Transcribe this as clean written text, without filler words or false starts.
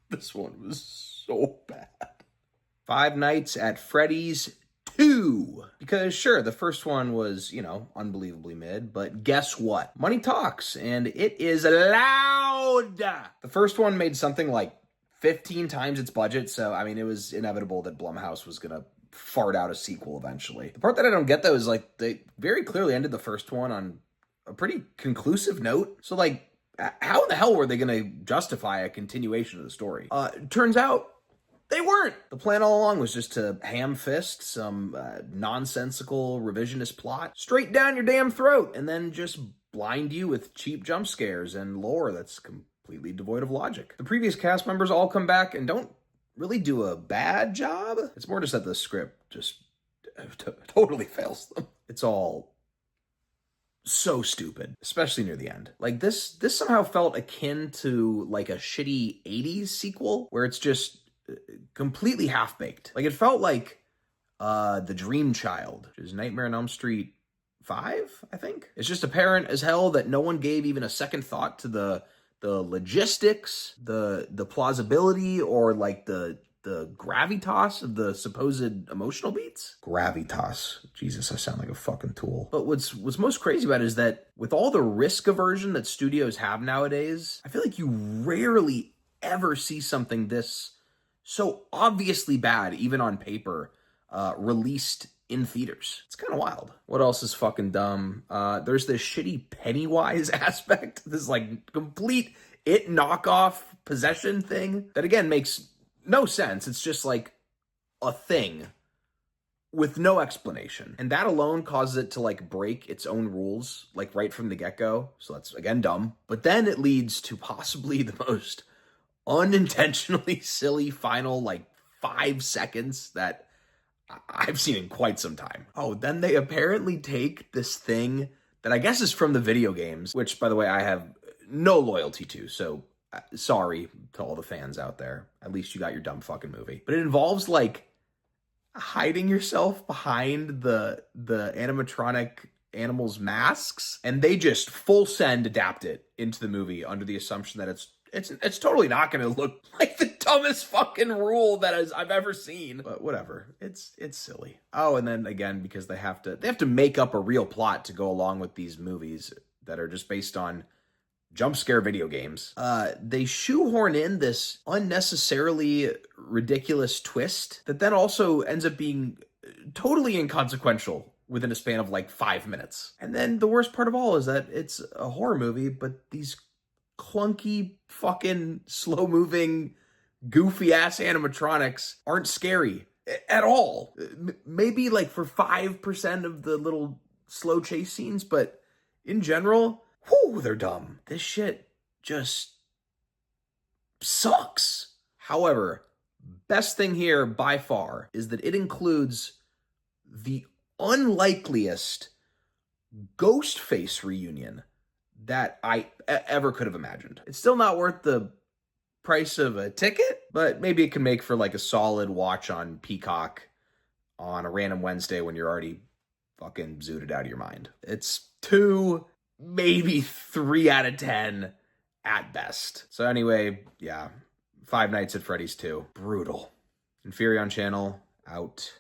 This one was so bad. Five Nights at Freddy's 2. Because sure, the first one was, unbelievably mid, but guess what? Money talks, and it is loud. The first one made something like 15 times its budget, so, it was inevitable that Blumhouse was gonna fart out a sequel eventually. The part that I don't get, though, is, they very clearly ended the first one on a pretty conclusive note. So, how in the hell were they gonna justify a continuation of the story? Turns out, they weren't. The plan all along was just to ham-fist some nonsensical revisionist plot straight down your damn throat and then just blind you with cheap jump scares and lore that's completely devoid of logic. The previous cast members all come back and don't really do a bad job. It's more just that the script just totally fails them. It's all so stupid, especially near the end. This somehow felt akin to a shitty 80s sequel where it's just completely half-baked. It felt like The Dream Child, which is Nightmare on Elm Street 5, I think. It's just apparent as hell that no one gave even a second thought to the logistics, the plausibility, or the gravitas of the supposed emotional beats. Gravitas. Jesus, I sound like a fucking tool. But what's most crazy about it is that with all the risk aversion that studios have nowadays, I feel like you rarely ever see something this so obviously bad, even on paper, released in theaters. It's kind of wild. What else is fucking dumb? There's this shitty Pennywise aspect, this complete It knockoff possession thing that again makes no sense. It's just a thing with no explanation. And that alone causes it to break its own rules, right from the get-go. So that's again dumb. But then it leads to possibly the most unintentionally silly final 5 seconds that I've seen in quite some time. Oh, then they apparently take this thing that I guess is from the video games, which by the way I have no loyalty to, so sorry to all the fans out there. At least you got your dumb fucking movie. But it involves hiding yourself behind the animatronic animals' masks, and they just full send adapt it into the movie under the assumption that it's totally not going to look like the dumbest fucking rule that I've ever seen. But whatever. It's silly. Oh, and then again, because they have to make up a real plot to go along with these movies that are just based on jump scare video games. They shoehorn in this unnecessarily ridiculous twist that then also ends up being totally inconsequential within a span of 5 minutes. And then the worst part of all is that it's a horror movie, but these clunky, fucking, slow-moving, goofy-ass animatronics aren't scary at all. Maybe, for 5% of the little slow chase scenes, but in general, whew, they're dumb. This shit just sucks. However, best thing here, by far, is that it includes the unlikeliest Ghostface reunion that I ever could have imagined. It's still not worth the price of a ticket, but maybe it can make for a solid watch on Peacock on a random Wednesday when you're already fucking zooted out of your mind. It's 2, maybe 3 out of 10 at best. So anyway, yeah, Five Nights at Freddy's 2. Brutal. Inferion Channel, out.